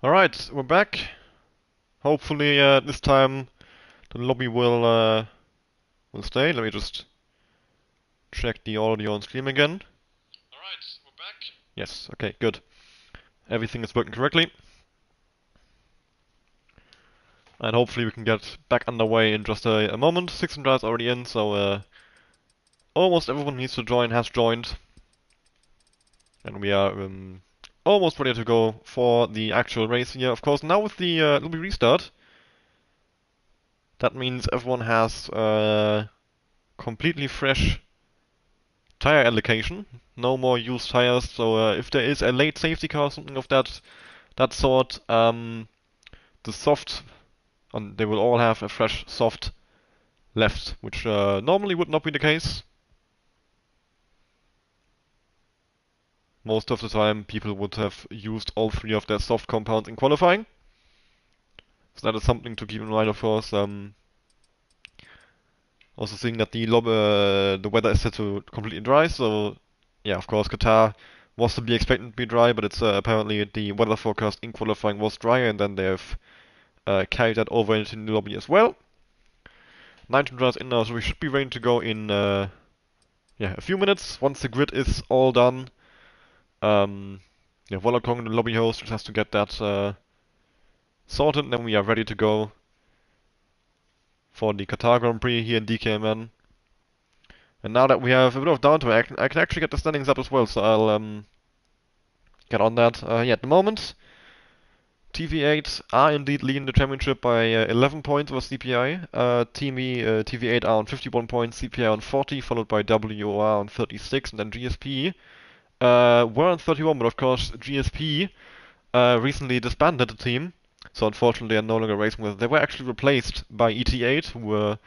Alright, we're back. Hopefully this time the lobby will stay. Let me just check the audio on stream again. Alright, we're back. Yes, okay, good. Everything is working correctly. And hopefully we can get back underway in just a moment. 16 drivers already in, so almost everyone needs to join has joined. And we are almost ready to go for the actual race here. Of course, now with the lobby restart, that means everyone has completely fresh tire allocation. No more used tires, so if there is a late safety car or something of that sort, the soft, and they will all have a fresh soft left, which normally would not be the case. Most of the time, people would have used all three of their soft compounds in qualifying. So that is something to keep in mind, of course. Also seeing that the weather is set to completely dry, so yeah, of course, Qatar was to be expected to be dry, but it's apparently the weather forecast in qualifying was drier, and then they've carried that over into the lobby as well. 19 drivers in now, so we should be ready to go in a few minutes once the grid is all done. Yeah, Volacong, the lobby host, just has to get that sorted, and then we are ready to go for the Qatar Grand Prix here in DKMN. And now that we have a bit of downtime, I can actually get the standings up as well, so I'll get on that. Yeah, at the moment, TV8 are indeed leading the championship by 11 points over CPI. TV8 are on 51 points, CPI on 40, followed by WOR on 36, and then GSP were on 31, but of course GSP recently disbanded the team, so unfortunately they are no longer racing with it. They were actually replaced by ET8, who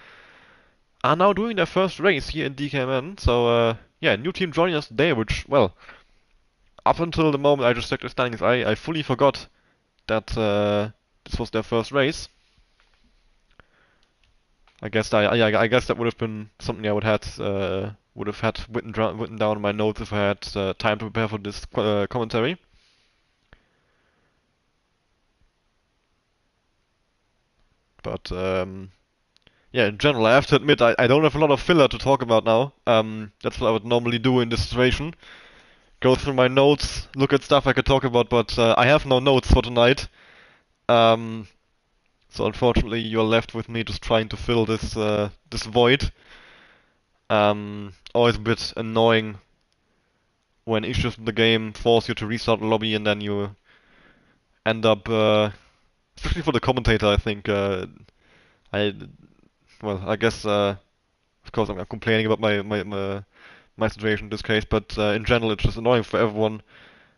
are now doing their first race here in DKMN. So yeah, new team joining us today, which, well, up until the moment I just checked the standings, I fully forgot that this was their first race. I guess I guess that would have been something I would have had written down in my notes if I had time to prepare for this commentary. But yeah, in general, I have to admit I don't have a lot of filler to talk about now. That's what I would normally do in this situation. Go through my notes, look at stuff I could talk about, but I have no notes for tonight. So unfortunately, you're left with me just trying to fill this void. Always a bit annoying when issues in the game force you to restart the lobby and then you end up, especially for the commentator, I think. I well, I guess of course I'm complaining about my situation in this case, but in general it's just annoying for everyone.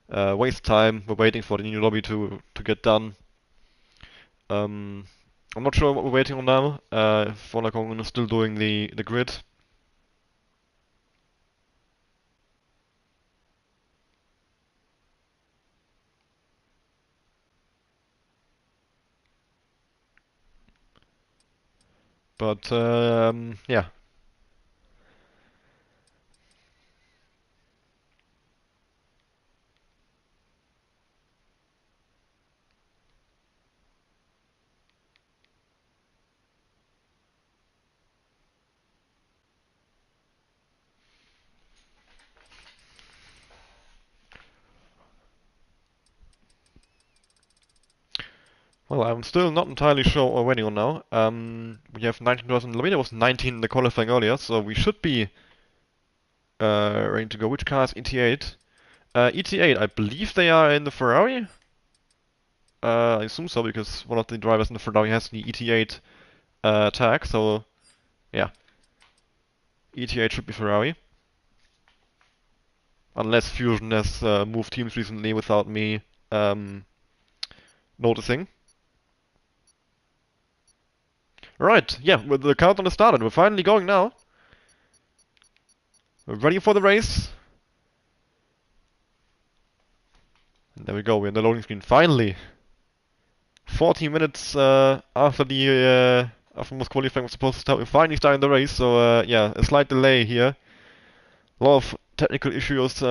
Waste time. We're waiting for the new lobby to get done. I'm not sure what we're waiting on now. If Volacong is still doing the grid. But yeah. Well, I'm still not entirely sure what we're waiting on now. We have 19 drivers in the lobby. There was 19 in the qualifying earlier, so we should be ready to go. Which car is ET8? ET8, I believe they are in the Ferrari. I assume so because one of the drivers in the Ferrari has the ET8 tag. So yeah, ET8 should be Ferrari. Unless Fusion has moved teams recently without me noticing. Right, yeah, the countdown has started. We're finally going now. We're ready for the race. And there we go, we're in the loading screen. Finally! 14 minutes after the after most qualifying was supposed to start, we're finally starting the race. So yeah, a slight delay here. A lot of technical issues,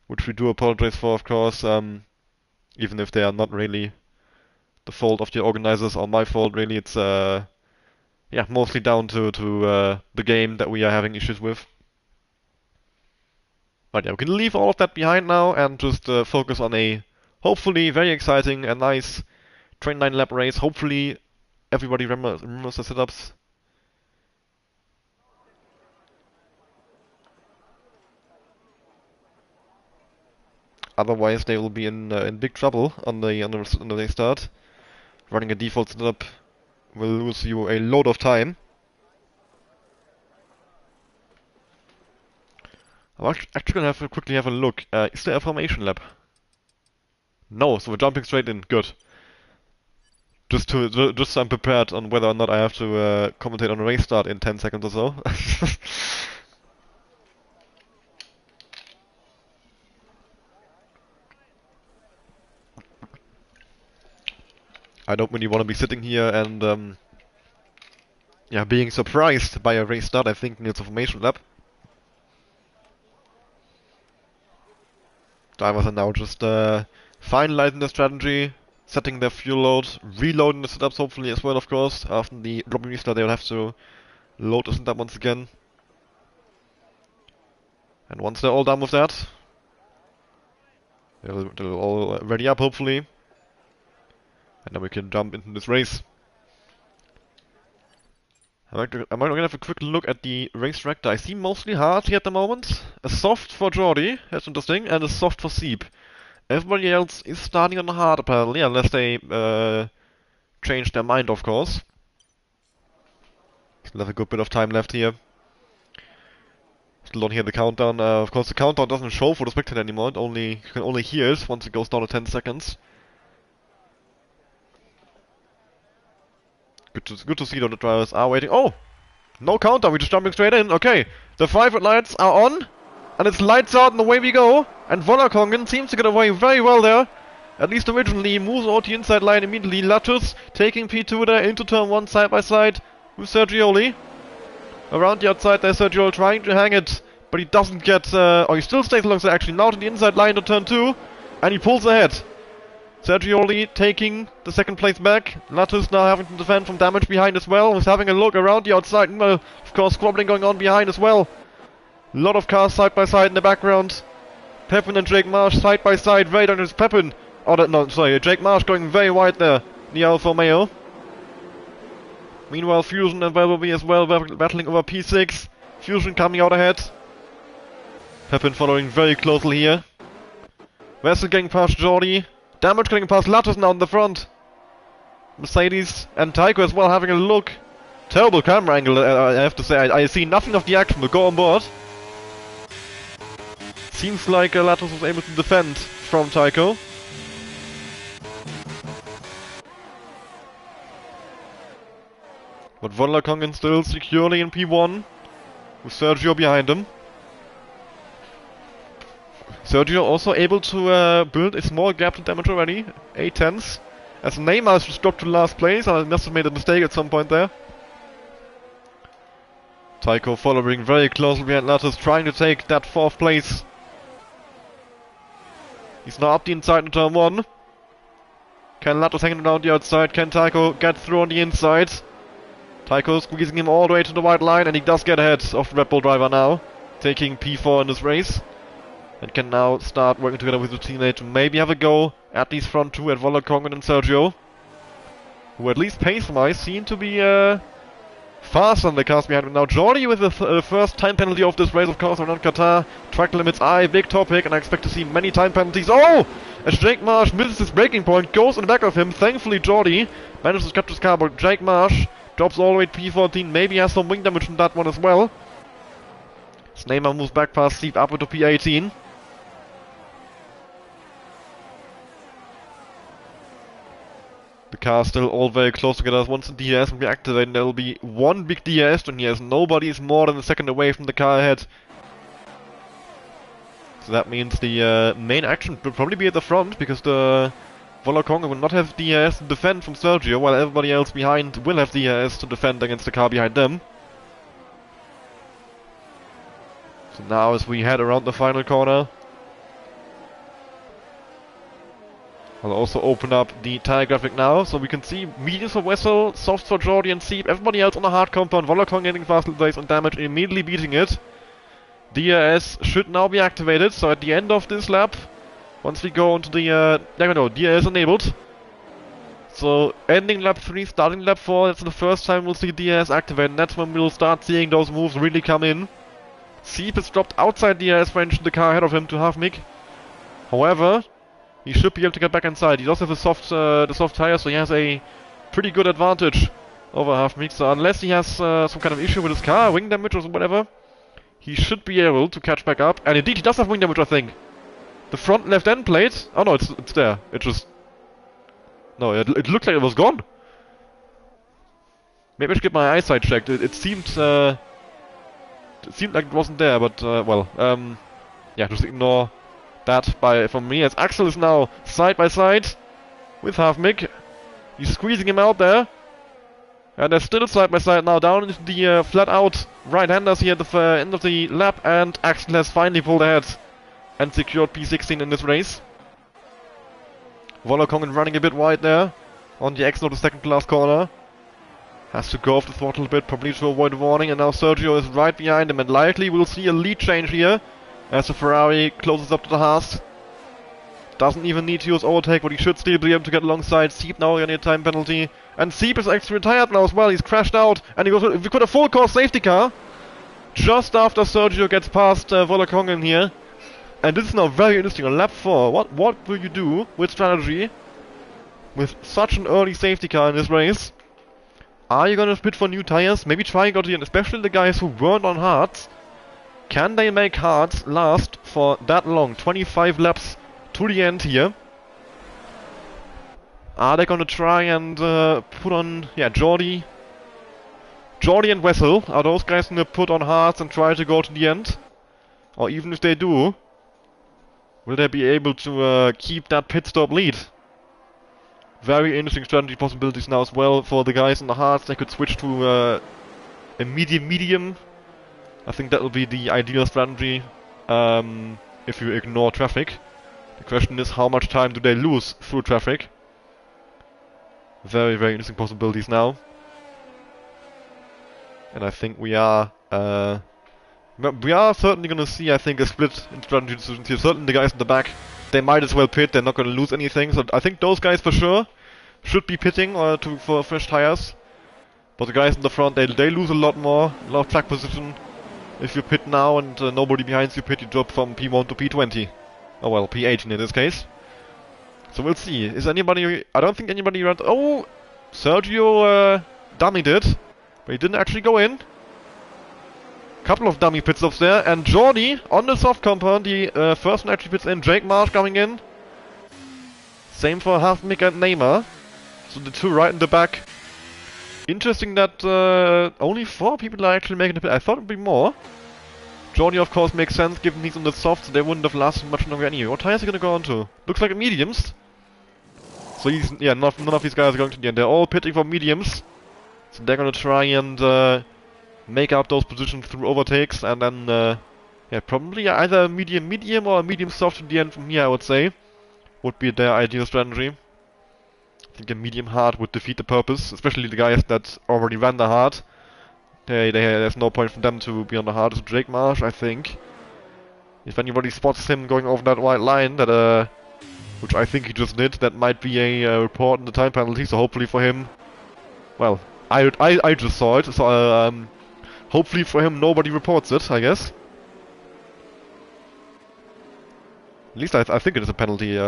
which we do apologize for, of course. even if they are not really the fault of the organizers or my fault. Really, it's yeah, mostly down to the game that we are having issues with. But yeah, we can leave all of that behind now and just focus on a hopefully very exciting and nice 29 lap race. Hopefully everybody remembers the setups. Otherwise, they will be in big trouble on the start. Running a default setup will lose you a load of time. I'm actually gonna have to quickly have a look. Is there a formation lap? No, so we're jumping straight in. Good. Just so I'm prepared on whether or not I have to commentate on a race start in 10 seconds or so. I don't really want to be sitting here and yeah, being surprised by a race start. I think it's a formation lap. Drivers are now just finalizing their strategy, setting their fuel load, reloading the setups hopefully as well, of course. After the dropping restart, they'll have to load the setup once again. And once they're all done with that, they'll all ready up hopefully. And then we can jump into this race. I'm gonna have a quick look at the race tractor. I see mostly hard here at the moment. A soft for Jordi, that's interesting, and a soft for Seep. Everybody else is starting on the hard apparently, unless they change their mind, of course. Still have a good bit of time left here. Still don't hear the countdown. Of course, the countdown doesn't show for the spectator anymore. You can only hear it once it goes down to 10 seconds. Good to see that the drivers are waiting. Oh! No countdown, we're just jumping straight in. Okay, the 5 red lights are on. And it's lights out and away we go. And Volakongen seems to get away very well there. At least originally, moves out the inside line immediately. Latus taking P2 there into turn 1 side by side with Sergioli. Around the outside there, Sergioli trying to hang it. But he doesn't get, or he still stays alongside actually. Now to the inside line to turn 2. And he pulls ahead. Sergioli taking the second place back. Latus now having to defend from damage behind as well. He's having a look around the outside. Well, of course, squabbling going on behind as well. A lot of cars side by side in the background. Pepin and Jake Marsh side by side. Very dangerous. Pepin. Oh, no, sorry. Jake Marsh going very wide there. The Alfa Romeo. Meanwhile, Fusion and Valvovi as well battling over P6. Fusion coming out ahead. Pepin following very closely here. Vessel getting past Jordi. Damage getting past Latus now in the front. Mercedes and Tycho as well having a look. Terrible camera angle, I have to say. I see nothing of the action, but go on board. Seems like Latus was able to defend from Tycho. But Volakongen still securely in P1, with Sergio behind him. Sergio also able to build a small gap to damage already, 8/10. As Neymar just dropped to last place, I must have made a mistake at some point there. Tycho following very closely behind Latus, trying to take that 4th place. He's now up the inside in turn 1. Can Latus hanging around the outside? Can Tycho get through on the inside? Tycho squeezing him all the way to the white line, and he does get ahead of the Red Bull driver now, taking P4 in this race. And can now start working together with the teammate to maybe have a go at these front 2 at Volakongen and Sergio. Who at least pace-wise seem to be faster than the cars behind him. Now Jordi with the first time penalty of this race, of course, around Qatar. Track limits are a big topic, and I expect to see many time penalties. Oh! As Jake Marsh misses his braking point, goes in the back of him. Thankfully Jordi manages to capture his car, but Jake Marsh drops all the way to P14. Maybe has some wing damage from that one as well. Neymar moves back past Seep up into P18. The cars still all very close together. Once the DRS will be activated, there will be one big DRS turn here, as nobody is more than a second away from the car ahead. So that means the main action will probably be at the front, because the Volakongen will not have DRS to defend from Sergio, while everybody else behind will have DRS to defend against the car behind them. So now as we head around the final corner, I'll also open up the tire graphic now, so we can see mediums for Wessel, softs for Jordi and Seep, everybody else on the hard compound, Volokong getting fast plays on damage, immediately beating it. DRS should now be activated, so at the end of this lap, once we go into the, DRS enabled. So, ending lap 3, starting lap 4, that's the first time we'll see DRS activated, and that's when we'll start seeing those moves really come in. Seep has dropped outside DRS range in the car ahead of him to Halfmik. However, he should be able to get back inside. He also has the soft tire, so he has a pretty good advantage over Halfmik. So unless he has some kind of issue with his car, wing damage or whatever, he should be able to catch back up. And indeed, he does have wing damage, I think. The front left end plate. Oh no, it's there. It just. No, it looked like it was gone. Maybe I should get my eyesight checked. It seemed like it wasn't there, but yeah, just ignore that from me, as Axel is now side by side with Halfmik. He's squeezing him out there. And they're still side by side now, down into the flat out right-handers here at the end of the lap, and Axel has finally pulled ahead and secured P16 in this race. Volokong running a bit wide there on the exit of the second class corner. Has to go off the throttle a bit, probably to avoid a warning, and now Sergio is right behind him, and likely we'll see a lead change here as the Ferrari closes up to the Haas. Doesn't even need to use overtake, but he should still be able to get alongside. Seep now getting a time penalty, and Seep is actually retired now as well. He's crashed out, and we got a full course safety car just after Sergio gets past Volokong in here. And this is now very interesting on lap 4. What will you do with strategy with such an early safety car in this race? Are you gonna pit for new tires? Maybe try and go to the end, especially the guys who weren't on hards. Can they make hards last for that long? 25 laps to the end here. Are they gonna try and put on, Jordi and Wessel? Are those guys gonna put on hards and try to go to the end? Or even if they do, will they be able to keep that pit stop lead? Very interesting strategy possibilities now as well for the guys in the hards. They could switch to a medium. I think that will be the ideal strategy if you ignore traffic. The question is, how much time do they lose through traffic? Very, very interesting possibilities now. And I think we are certainly going to see, I think, a split in strategy decisions here. Certainly the guys in the back, they might as well pit. They're not going to lose anything. So I think those guys for sure should be pitting for fresh tires. But the guys in the front, they lose a lot more, a lot of track position. If you pit now and nobody behind you pit, you drop from P1 to P20. Oh well, P18 in this case. So we'll see. Is anybody... I don't think anybody ran... Oh! Sergio dummy did. But he didn't actually go in. Couple of dummy pit stops there. And Jordi on the soft compound. The first one actually pits in. Jake Marsh coming in. Same for Halfmik and Neymar. So the two right in the back. Interesting that only 4 people are actually making the pit. I thought it would be more. Jordi, of course, makes sense given he's on the soft, so they wouldn't have lasted much longer anyway. What tires are gonna go on to? Looks like mediums. So he's, none of these guys are going to the end. They're all pitting for mediums. So they're gonna try and make up those positions through overtakes, and then probably either a medium or a medium soft to the end from here, I would say. Would be their ideal strategy. I think a medium hard would defeat the purpose, especially the guys that already ran the hard. There's no point for them to be on the hard. It's Jake Marsh, I think. If anybody spots him going over that white line, that which I think he just did, that might be a report in the time penalty. So hopefully for him, well, I just saw it. So hopefully for him nobody reports it, I guess. At least I think it is a penalty.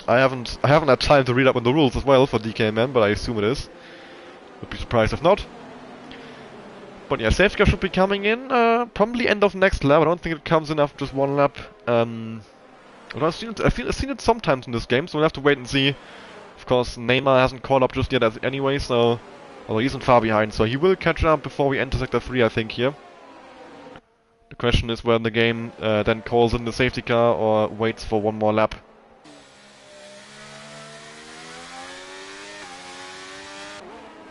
I haven't had time to read up on the rules as well for DKMN, but I assume it is. Would be surprised if not. But yeah, safety car should be coming in probably end of next lap. I don't think it comes in after just one lap. I've seen it sometimes in this game, so we'll have to wait and see. Of course, Neymar hasn't caught up just yet anyway, so although he isn't far behind, so he will catch up before we enter sector 3, I think here. The question is whether the game then calls in the safety car or waits for one more lap.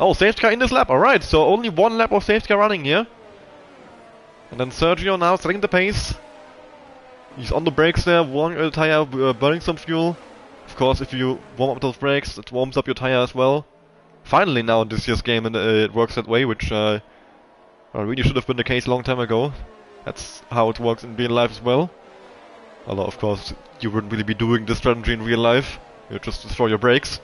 Oh, safety car in this lap, alright, so only one lap of safety car running here. And then Sergio now setting the pace. He's on the brakes there, warming the tire, burning some fuel. Of course, if you warm up those brakes, it warms up your tire as well. Finally now in this year's game, and it works that way, which really should have been the case a long time ago. That's how it works in real life as well. Although, of course, you wouldn't really be doing this strategy in real life. You just destroy your brakes.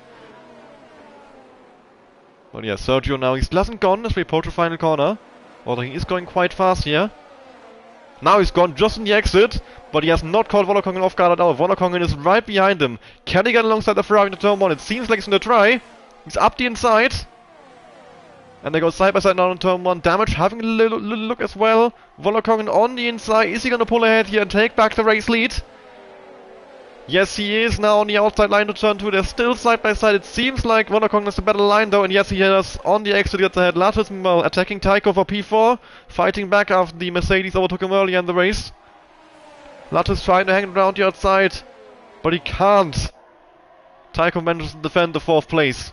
But yeah, Sergio now, he hasn't gone as we approach the final corner. Although he is going quite fast here. Now he's gone just in the exit, but he has not caught Volokongen off guard at all. Volokongen is right behind him. Can he get alongside the Ferrari into turn 1? It seems like he's gonna try. He's up the inside. And they go side by side now in turn 1. Damage having a little look as well. Volokongen on the inside. Is he gonna pull ahead here and take back the race lead? Yes, he is now on the outside line to turn 2. They're still side by side. It seems like Volokongen is a better line though, and yes, he has on the exit gets ahead. Lattes meanwhile attacking Tycho for P4, fighting back after the Mercedes overtook him earlier in the race. Lattes trying to hang around the outside, but he can't. Tycho manages to defend the 4th place.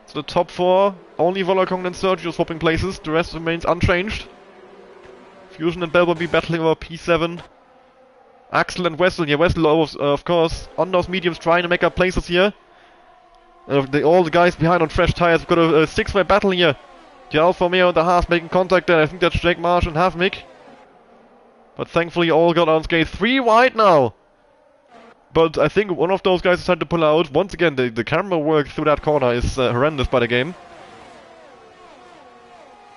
So the top 4, only Volokongen and Sergio swapping places, the rest remains unchanged. Fusion and Bell will be battling over P7. Axel and Wessel, yeah, Wessel of course, on those mediums trying to make up places here. All the guys behind on fresh tires, we've got a 6-way battle here. The Alfa Romeo and the Haas making contact there, I think that's Jake Marsh and Havmik. But thankfully all got unscathed. 3 wide now! But I think one of those guys decided to pull out. Once again, the camera work through that corner is horrendous by the game.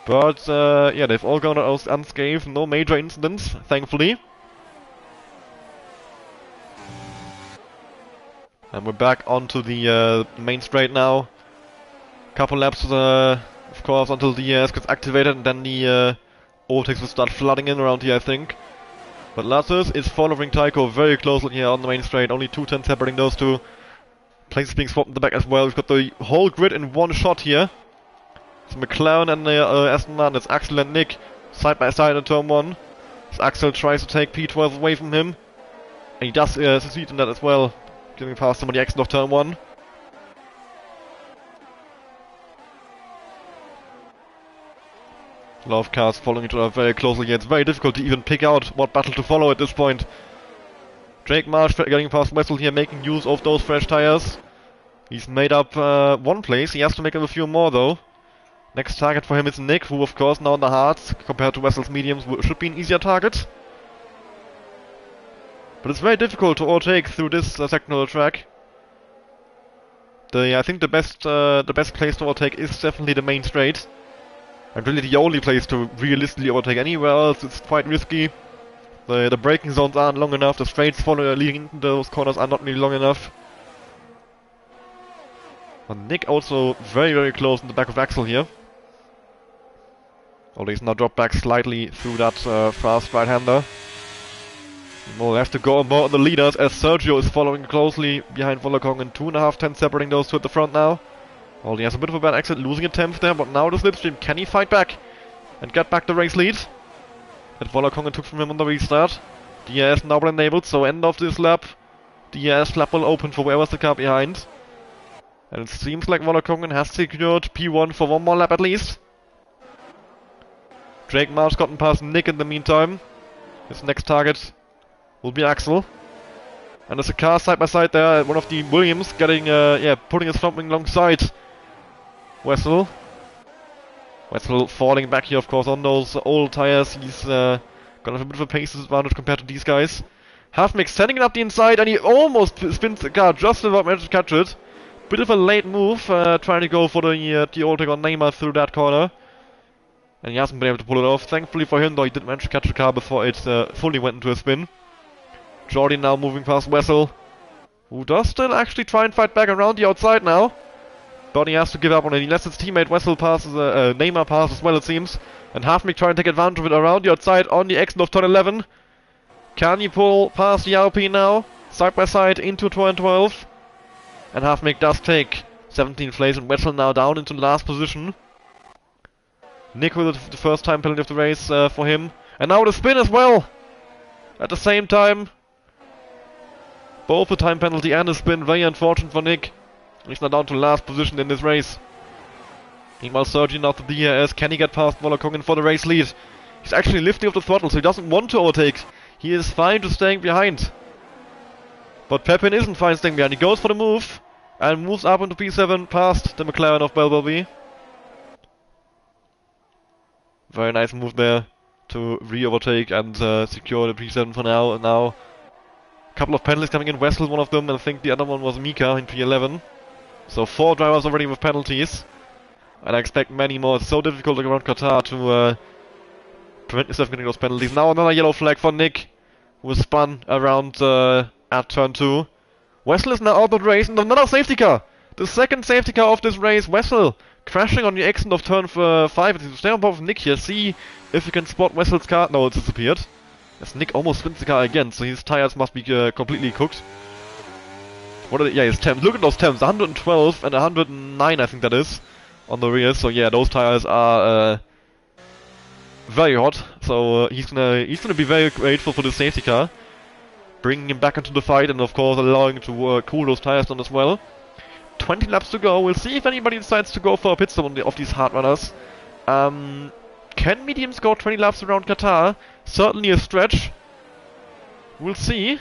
But yeah, they've all gone out unscathed, no major incidents, thankfully. And we're back onto the main straight now. Couple laps, of course, until the DRS gets activated, and then the overtakes will start flooding in around here, I think. But Lattes is following Tycho very closely here on the main straight. Only 2 tenths separating those two. Places being swapped in the back as well. We've got the whole grid in one shot here. It's McLaren and Aston Martin. It's Axel and Nick side by side in turn 1. As Axel tries to take P12 away from him. And he does succeed in that as well. Getting past some of the exit of turn 1. A lot of cars following each other very closely here. It's very difficult to even pick out what battle to follow at this point. Jake Marsh getting past Wessel here, making use of those fresh tires. He's made up 1 place. He has to make up a few more though. Next target for him is Nick, who of course now in the hards, compared to Wessel's mediums, should be an easier target. But it's very difficult to overtake through this section of the track. I think the best place to overtake is definitely the main straight. And really the only place to realistically overtake. Anywhere else it's quite risky. The braking zones aren't long enough, the straights leading into those corners are not really long enough. And Nick also very, very close in the back of Axel here. Although he's now dropped back slightly through that fast right-hander. We'll have to go on more on the leaders as Sergio is following closely behind Volokongen. 2.5 tenths separating those two at the front now. Well, he has a bit of a bad exit, losing a tenth there, but now the slipstream. Can he fight back and get back the race lead that Volokongen took from him on the restart? DRS now enabled, so end of this lap. DRS flap will open for whoever's the car behind. And it seems like Volokongen has secured P1 for 1 more lap at least. Jake Marsh gotten past Nick in the meantime. His next target will be Axel. And there's a car side by side there, one of the Williams getting, putting his front wing alongside Wessel. Wessel falling back here, of course, on those old tires. He's gonna have a bit of a pace disadvantage compared to these guys. Havmik sending it up the inside, and he almost spins the car, just about managed to catch it. Bit of a late move, trying to go for the overtake on Neymar through that corner. And he hasn't been able to pull it off. Thankfully for him, though, he did manage to catch the car before it fully went into a spin. Jordi now moving past Wessel, who does still actually try and fight back around the outside now. But he has to give up on it. He lets his teammate Wessel pass, Neymar pass as well, it seems. And Havmik trying to take advantage of it around the outside on the exit of turn 11. Can he pull past the RP now? Side by side into turn 12. And Havmik does take 17th place, and Wessel now down into last position. Nick with the first time penalty of the race for him. And now the spin as well! At the same time. Both the time penalty and the spin, very unfortunate for Nick. He's now down to last position in this race. Meanwhile, Sergio now to DRS. Can he get past Volokongen for the race lead? He's actually lifting off the throttle, so he doesn't want to overtake. He is fine to staying behind. But Pepin isn't fine staying behind. He goes for the move and moves up into P7 past the McLaren of Belbelby. Very nice move there to re-overtake and secure the P7 for now. And now a couple of penalties coming in. Wessel, one of them, and I think the other one was Mika in P11. So 4 drivers already with penalties. And I expect many more. It's so difficult around Qatar to prevent yourself getting those penalties. Now another yellow flag for Nick, who was spun around at turn 2. Wessel is now out of the race, and another safety car! The second safety car of this race. Wessel crashing on the exit of turn 5. Stay on top of Nick here, see if you can spot Wessel's car. No, it's disappeared. As Nick almost spins the car again, so his tires must be completely cooked. What are they? Yeah, his temps. Look at those temps, 112 and 109 I think that is, on the rear. So yeah, those tires are very hot. So he's gonna be very grateful for the safety car, bringing him back into the fight, and of course allowing him to cool those tires down as well. 20 laps to go. We'll see if anybody decides to go for a pit stop of these hard runners. Can mediums go 20 laps around Qatar? Certainly a stretch. We'll see.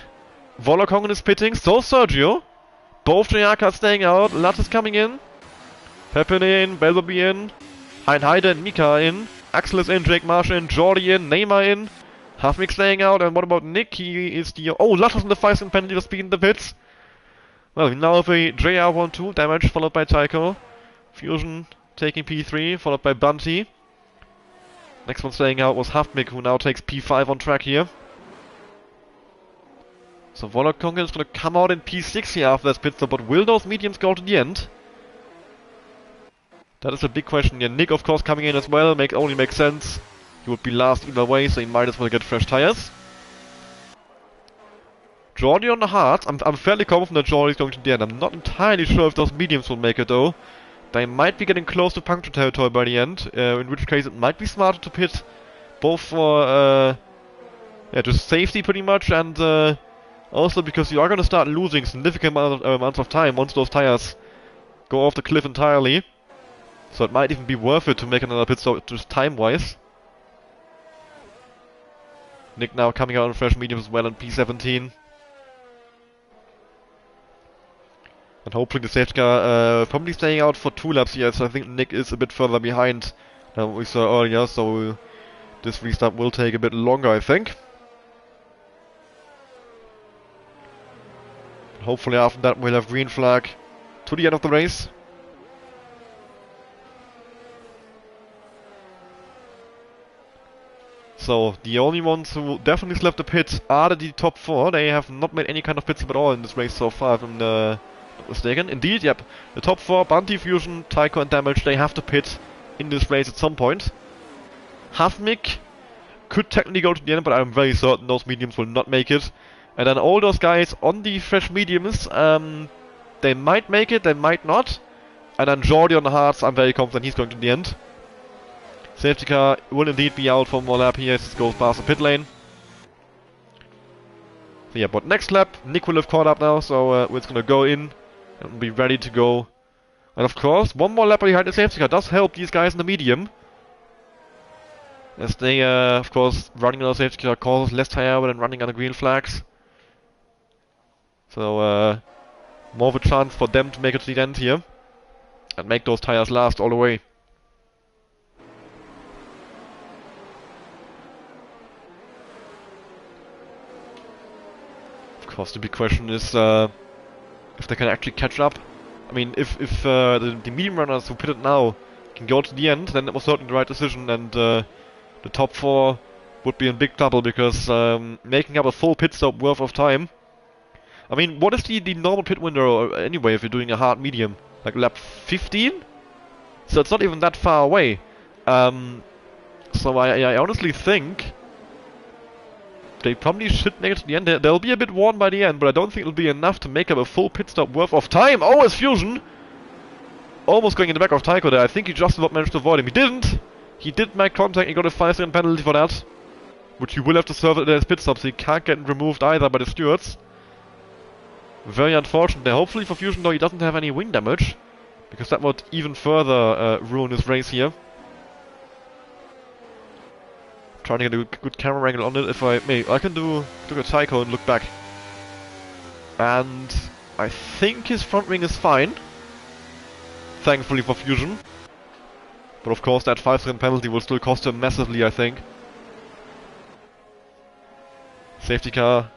Volokong is pitting, so Sergio. Both JR cars staying out. Lat is coming in. Pepin in, Belbelby in. Hein and Mika in. Axel is in, Jake Marsh in, Jordi in, Neymar in. Halfmix staying out, and what about Nick? He is the... Oh, Lat was in the 5-second penalty for speed in the pits. Well, we now have a JR1-2 damage, followed by Tycho. Fusion taking P3, followed by Bunty. Next one staying out was Halfmix, who now takes P5 on track here. So Volokong is going to come out in P6 here after that pit stop, but will those mediums go to the end? That is a big question. Yeah, Nick, of course, coming in as well. Only makes sense. He would be last either way, so he might as well get fresh tires. Jordi on the hards. I'm fairly confident that Jordi is going to the end. I'm not entirely sure if those mediums will make it, though. They might be getting close to puncture territory by the end, in which case it might be smarter to pit, both for just safety pretty much, and also because you are going to start losing significant amounts of time once those tires go off the cliff entirely. So it might even be worth it to make another pit stop just time-wise. Nick now coming out on fresh mediums as well in P17. And hopefully the safety car probably staying out for 2 laps here, so I think Nick is a bit further behind than what we saw earlier, so this restart will take a bit longer, I think. Hopefully after that we'll have green flag to the end of the race. So the only ones who definitely left the pit are the top 4. They have not made any kind of pit stop at all in this race so far, if I'm not mistaken. Indeed, yep. The top 4, Bunty, Fusion, Tycho and Damage, they have to pit in this race at some point. Halfmix could technically go to the end, but I'm very certain those mediums will not make it. And then all those guys on the fresh mediums, they might make it, they might not. And then Jordi on the hards, I'm very confident he's going to the end. Safety car will indeed be out for more lap here as it goes past the pit lane. So yeah, but next lap, Nick will have caught up now, so we're just gonna go in and be ready to go. And of course, one more lap behind the safety car does help these guys in the medium, as they, of course, running on the safety car causes less tire than running on the green flags. So, more of a chance for them to make it to the end here and make those tires last all the way. Of course, the big question is if they can actually catch up. I mean, if the medium runners who pitted now can go to the end, then that was certainly the right decision, and the top 4 would be in big trouble, because making up a full pit stop worth of time. I mean, what is the normal pit window anyway if you're doing a hard medium? Like lap 15? So it's not even that far away. So I honestly think they probably should make it to the end. They'll be a bit worn by the end, but I don't think it'll be enough to make up a full pit stop worth of time. Oh, it's Fusion! Almost going in the back of Tycho there. I think he just about managed to avoid him. He didn't! He did make contact, he got a 5-second penalty for that, which he will have to serve at his pit stop, so he can't get removed either by the stewards. Very unfortunate. Hopefully for Fusion, though, he doesn't have any wing damage, because that would even further ruin his race here. Trying to get a good camera angle on it if I may. I can do a Tycho and look back. And I think his front wing is fine. Thankfully for Fusion. But of course that 5-second penalty will still cost him massively, I think. Safety car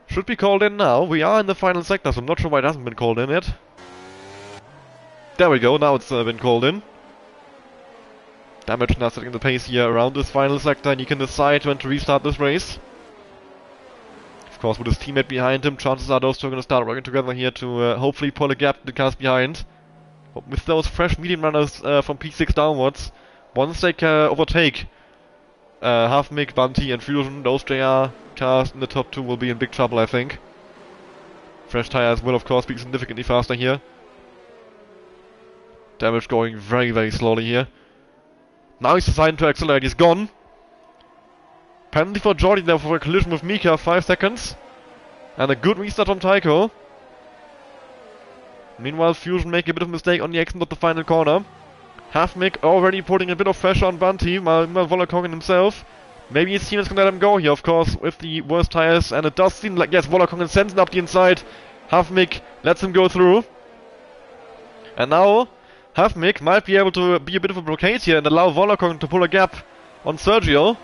should be called in now. We are in the final sector, so I'm not sure why it hasn't been called in yet. There we go, now it's been called in. Damage now setting the pace here around this final sector, and he can decide when to restart this race. Of course, with his teammate behind him, chances are those two are going to start working together here to hopefully pull a gap to the cars behind. But with those fresh medium runners from P6 downwards, once they overtake Half-Mig, Bunty and Fusion, those JR cars in the top 2 will be in big trouble, I think. Fresh tires will of course be significantly faster here. Damage going very, very slowly here. Now he's deciding to accelerate, he's gone. Penalty for Jordi there for a collision with Mika, 5 seconds. And a good restart from Tycho. Meanwhile, Fusion making a bit of a mistake on the exit of the final corner. Half-Mig already putting a bit of pressure on Bunty, while Vollerkongen himself. Maybe his team is gonna let him go here, of course, with the worst tires. And it does seem like, yes, Vollerkongen sends him up the inside. Half-Mig lets him go through. And now, Half-Mig might be able to be a bit of a blockade here and allow Vollerkongen to pull a gap on Sergio.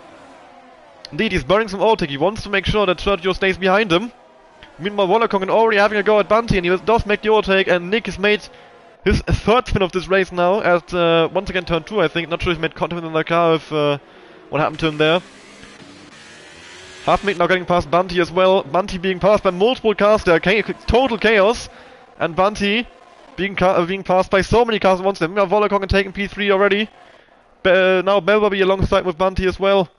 Indeed, he's burning some overtake. He wants to make sure that Sergio stays behind him. Meanwhile, Vollerkongen already having a go at Bunty, and he does make the overtake, and Nick has made his third spin of this race now at, once again, turn 2, I think. Not sure if he made contact in the car, if, what happened to him there. Half-Mig now getting past Bunty as well. Bunty being passed by multiple cars there, total chaos. And Bunty being passed by so many cars at once. Meanwhile, Vollerkongen taking P3 already. Now Belbaby alongside with Bunty as well.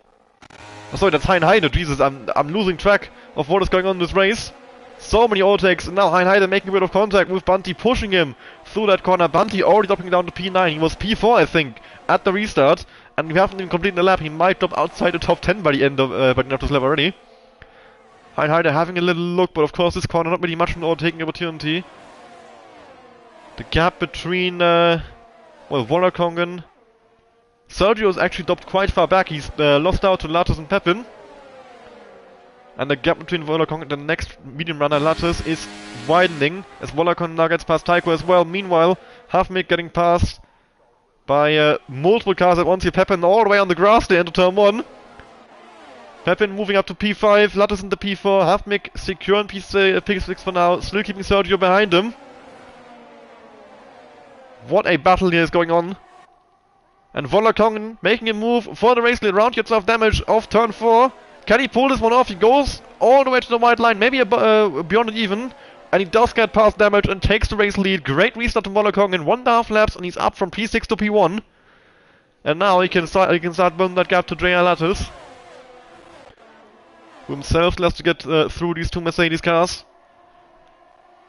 Oh, sorry, that's Hein. Jesus, I'm losing track of what is going on in this race. So many overtakes, and now Hein making a bit of contact with Bunty, pushing him through that corner. Bunty already dropping down to P9. He was P4, I think, at the restart, and we haven't even completed the lap. He might drop outside the top 10 by the end of this lap already. Hein having a little look, but of course this corner not really much of an overtaking opportunity. The gap between, Vollerkongen. Sergio is actually dropped quite far back. He's lost out to Lattes and Pepin. And the gap between Vollerkongen and the next medium runner, Lattes, is widening as Vollerkongen now gets past Tycho as well. Meanwhile, Half-Mig getting passed by multiple cars at once here. Pepin all the way on the grass there into turn 1. Pepin moving up to P5, Lattes into P4, Half-Mig secure in P6 for now, still keeping Sergio behind him. What a battle here is going on. And Vollerkongen making a move for the race lead, round gets off damage off turn 4. Can he pull this one off? He goes all the way to the white line, maybe beyond it even. And he does get past damage and takes the race lead. Great restart from Vollerkongen, 1.5 laps, and he's up from P6 to P1. And now he can start building that gap to JR Lattes, who himself has to get through these two Mercedes cars.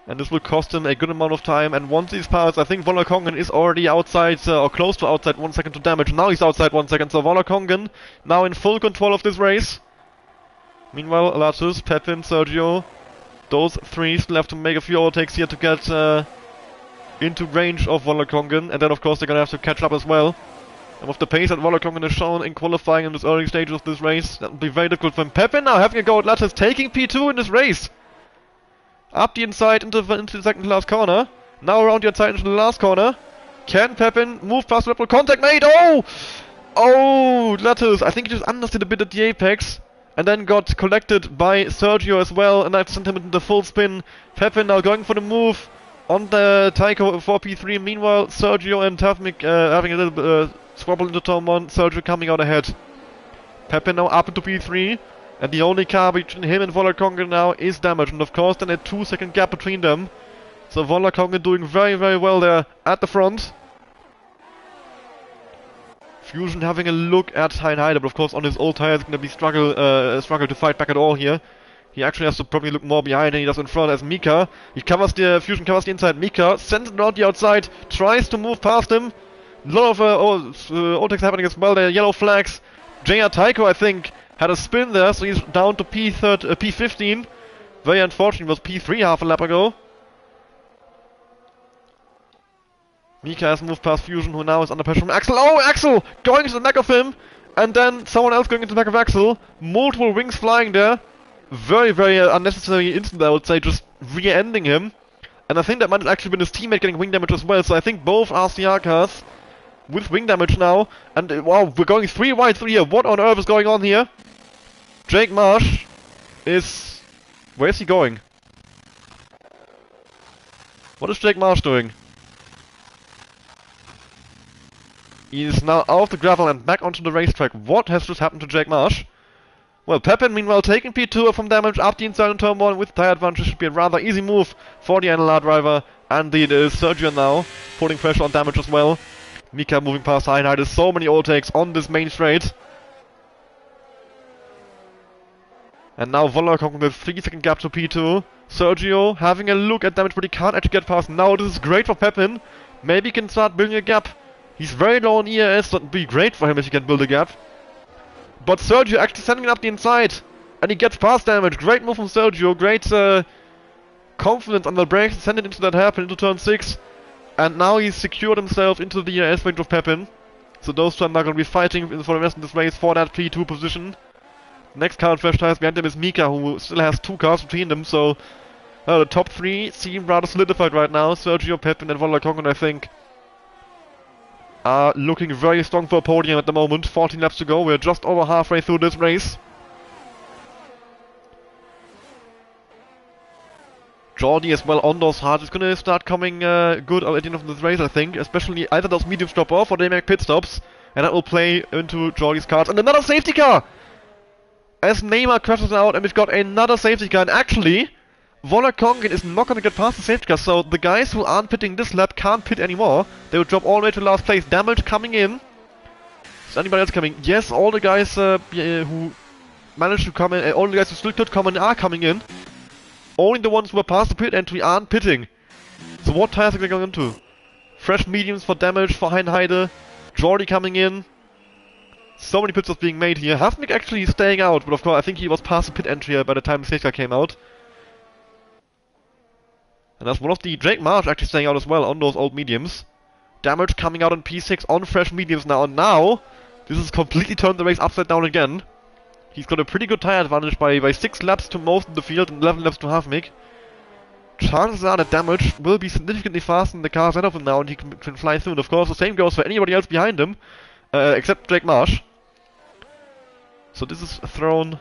And this will cost him a good amount of time, and once he's passed, I think Vollerkongen is already outside, or close to outside 1 second to damage. Now he's outside 1 second, so Vollerkongen now in full control of this race. Meanwhile, Lattes, Pepin, Sergio, those three still have to make a few overtakes here to get into range of Vollerkongen, and then of course they're gonna have to catch up as well. And with the pace that Vollerkongen has shown in qualifying in this early stages of this race, that will be very difficult for him. Pepin now having a go at Lattes, taking P2 in this race. Up the inside into the second to last corner. Now around the inside into the last corner. Can Pepin move past the contact made? Oh! Oh, Lattes. I think he just understood a bit at the apex. And then got collected by Sergio as well. And that sent him into the full spin. Pepin now going for the move on the Tycho for P3. Meanwhile, Sergio and Half-Mig having a little squabble into turn 1. Sergio coming out ahead. Pepin now up into P3. And the only car between him and Vollerkongen now is damaged. And of course then a 2 second gap between them. So Vollerkongen doing very, very well there at the front. Fusion having a look at Hein, but of course on his old tires going to be struggle to fight back at all here. He actually has to probably look more behind than he does in front as Mika. Fusion covers the inside. Mika sends it around the outside, tries to move past him. A lot of overtakes happening as well there, yellow flags. JR Tycho, I think, had a spin there, so he's down to P15. Very unfortunate, he was P3 half a lap ago. Mika has moved past Fusion, who now is under pressure from Axel. Oh, Axel! Going to the back of him! And then someone else going into the back of Axel. Multiple wings flying there. Very, very unnecessary incident, I would say. Just rear-ending him. And I think that might have actually been his teammate getting wing damage as well, so I think both RCR cars with wing damage now. And wow, we're going 3 wide through here. What on earth is going on here? Jake Marsh is... Where is he going? What is Jake Marsh doing? He is now out of the gravel and back onto the racetrack. What has just happened to Jake Marsh? Well, Pepin, meanwhile, taking P2 from damage up the inside in turn 1 with tire advantage. Should be a rather easy move for the NLR driver. And the Sergio now putting pressure on damage as well. Mika moving past Heinheide. So many overtakes on this main straight. And now Vollerkong with a 3-second gap to P2. Sergio having a look at damage, but he can't actually get past. Now this is great for Pepin. Maybe he can start building a gap. He's very low on ERS, that would be great for him if he can build a gap. But Sergio actually sending it up the inside. And he gets past damage. Great move from Sergio. Great confidence on the brakes. Send it into that hairpin into turn 6. And now he's secured himself into the ERS range of Pepin. So those two are now going to be fighting for the rest of this race for that P2 position. Next car on fresh tires behind them is Mika, who still has 2 cars between them. So the top 3 seem rather solidified right now. Sergio, Pepin and Vollerkong, I think, are looking very strong for a podium at the moment. 14 laps to go. We're just over halfway through this race. Jordi as well on those hards is going to start coming good at the end of this race, I think. Especially either those mediums drop off or they make pit stops. And that will play into Jordi's cards. And another safety car! As Neymar crashes out and we've got another safety car. And actually, Vollerkongen is not going to get past the safety car. So the guys who aren't pitting this lap can't pit anymore. They will drop all the way to last place. Damage coming in. Is anybody else coming? Yes, all the guys who managed to come in, all the guys who still could come in are coming in. Only the ones who are past the pit entry aren't pitting. So what tires are they going into? Fresh mediums for damage for Heinheide. Jordi coming in. So many pit stops being made here. Havnik actually staying out, but of course I think he was past the pit entry by the time the safety car came out. And that's one of the Jake Marsh actually staying out as well on those old mediums. Damage coming out on P6 on fresh mediums now. And now, this has completely turned the race upside down again. He's got a pretty good tire advantage by 6 laps to most of the field and 11 laps to Havnik. Chances are that damage will be significantly faster than the cars ahead of him now and he can fly through. And of course the same goes for anybody else behind him, except Jake Marsh. So this is thrown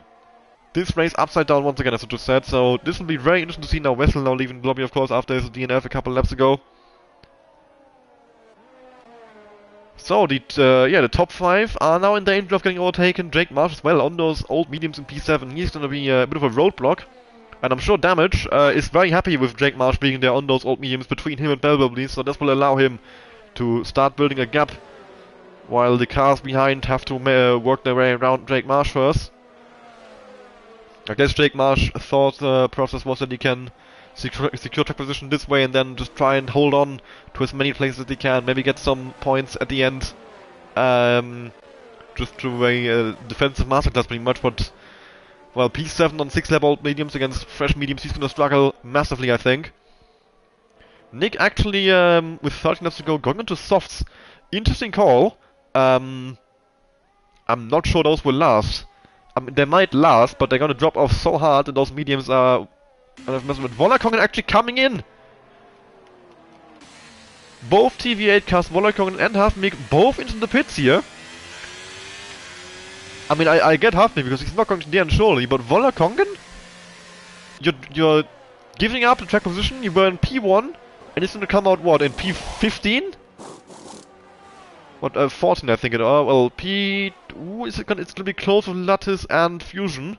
this race upside down once again, as I just said. So this will be very interesting to see now. Wessel now leaving the lobby, of course, after his DNF a couple laps ago. So the top 5 are now in danger of getting overtaken. Jake Marsh as well on those old mediums in P7. He's going to be a bit of a roadblock. And I'm sure Damage is very happy with Jake Marsh being there on those old mediums between him and Belbubbly. So this will allow him to start building a gap, while the cars behind have to work their way around Jake Marsh first. I guess Jake Marsh thought the process was that he can secure track position this way and then just try and hold on to as many places as he can. Maybe get some points at the end. Just through a defensive masterclass pretty much, but well, P7 on 6 lap old mediums against fresh mediums, he's gonna struggle massively, I think. Nick actually, with 13 laps to go, going into softs. Interesting call. I'm not sure those will last. I mean, they might last, but they're gonna drop off so hard that those mediums are kind of messing with. Vollerkongen actually coming in! Both TV8 cars, Vollerkongen and Havnik, both into the pits here. I mean, I get Havnik because he's not going to the end surely, but Vollerkongen? You're giving up the track position, you were in P1, and it's gonna come out what, in P15? What, 14 I think it are. Well, Ooh, it's gonna be close with Lattice and Fusion.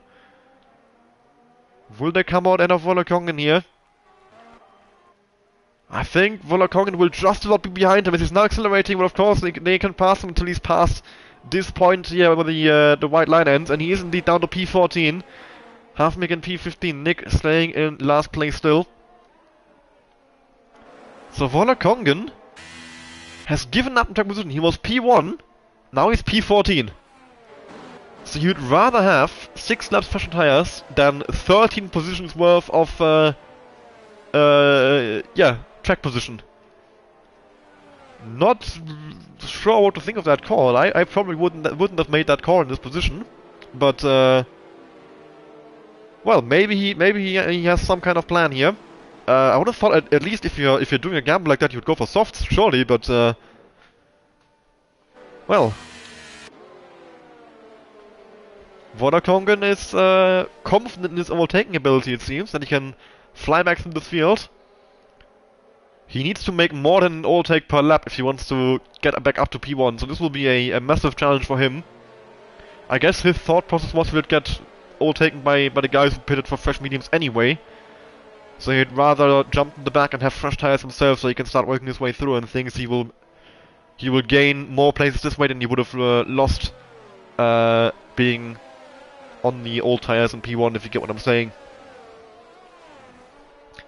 Will they come out and have Vollerkongen here? I think Vollerkongen will just about be behind him as he's now accelerating, but of course they can pass him until he's past this point here where the white line ends, and he is indeed down to P14. Havnik in P15, Nick staying in last place still. So Vollerkongen has given up in track position. He was P1, now he's P14. So you'd rather have 6 laps fresher tires than 13 positions worth of track position. Not sure what to think of that call. I probably wouldn't have made that call in this position, but well, maybe he has some kind of plan here. I would have thought at least if you're doing a gamble like that, you'd go for softs, surely. But well, Vodakongen is confident in his overtaking ability. It seems that he can fly back through this field. He needs to make more than an overtake per lap if he wants to get back up to P1. So this will be a massive challenge for him. I guess his thought process was he would get overtaken by the guys who pitted for fresh mediums anyway. So he'd rather jump in the back and have fresh tires himself so he can start working his way through and thinks he will gain more places this way than he would have lost being on the old tires in P1, if you get what I'm saying.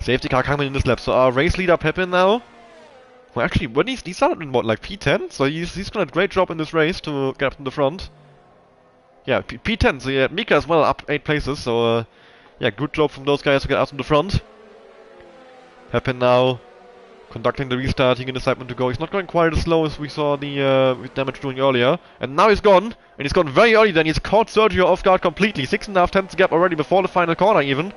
Safety car coming in this lap. So our race leader Pepin now. Well, actually, when he started in what, like P10? So he's done a great job in this race to get up in the front. Yeah, P10. So yeah, Mika as well up 8 places. So yeah, good job from those guys to get out in the front. Pepin now conducting the restart. He can decide when to go. He's not going quite as slow as we saw the damage doing earlier. And now he's gone. And he's gone very early then. He's caught Sergio off guard completely. 6.5 tenths gap already before the final corner even.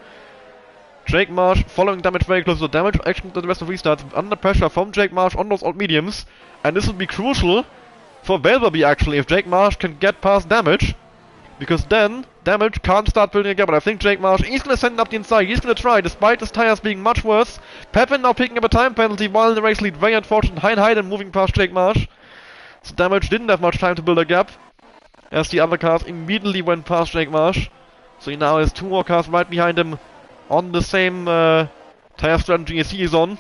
Jake Marsh following damage very close to damage action to the rest of restarts under pressure from Jake Marsh on those old mediums. And this would be crucial for Belberby actually if Jake Marsh can get past damage. Because then damage can't start building again. But I think Jake Marsh, he's going to send it up the inside. He's going to try despite his tires being much worse. Pepin now picking up a time penalty while in the race lead. Very unfortunate. Hein moving past Jake Marsh. So damage didn't have much time to build a gap as the other cars immediately went past Jake Marsh. So he now has 2 more cars right behind him on the same tire strategy as he is on.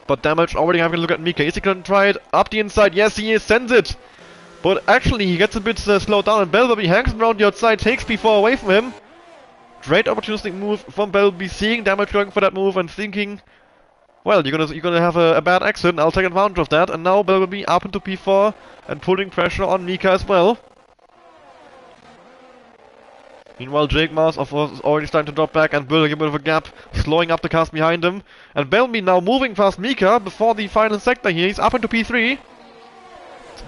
But damage already having a look at Mika. Is he going to try it up the inside? Yes, he is. Sends it. But actually he gets a bit slowed down and Belberby hangs around the outside, takes P4 away from him. Great opportunistic move from Belberby, seeing damage going for that move and thinking, well, you're gonna have a bad accident, I'll take advantage of that. And now Belberby up into P4 and putting pressure on Mika as well. Meanwhile, Jake Mars of course is already starting to drop back and building a bit of a gap, slowing up the cars behind him. And Belberby now moving past Mika before the final sector here. He's up into P3.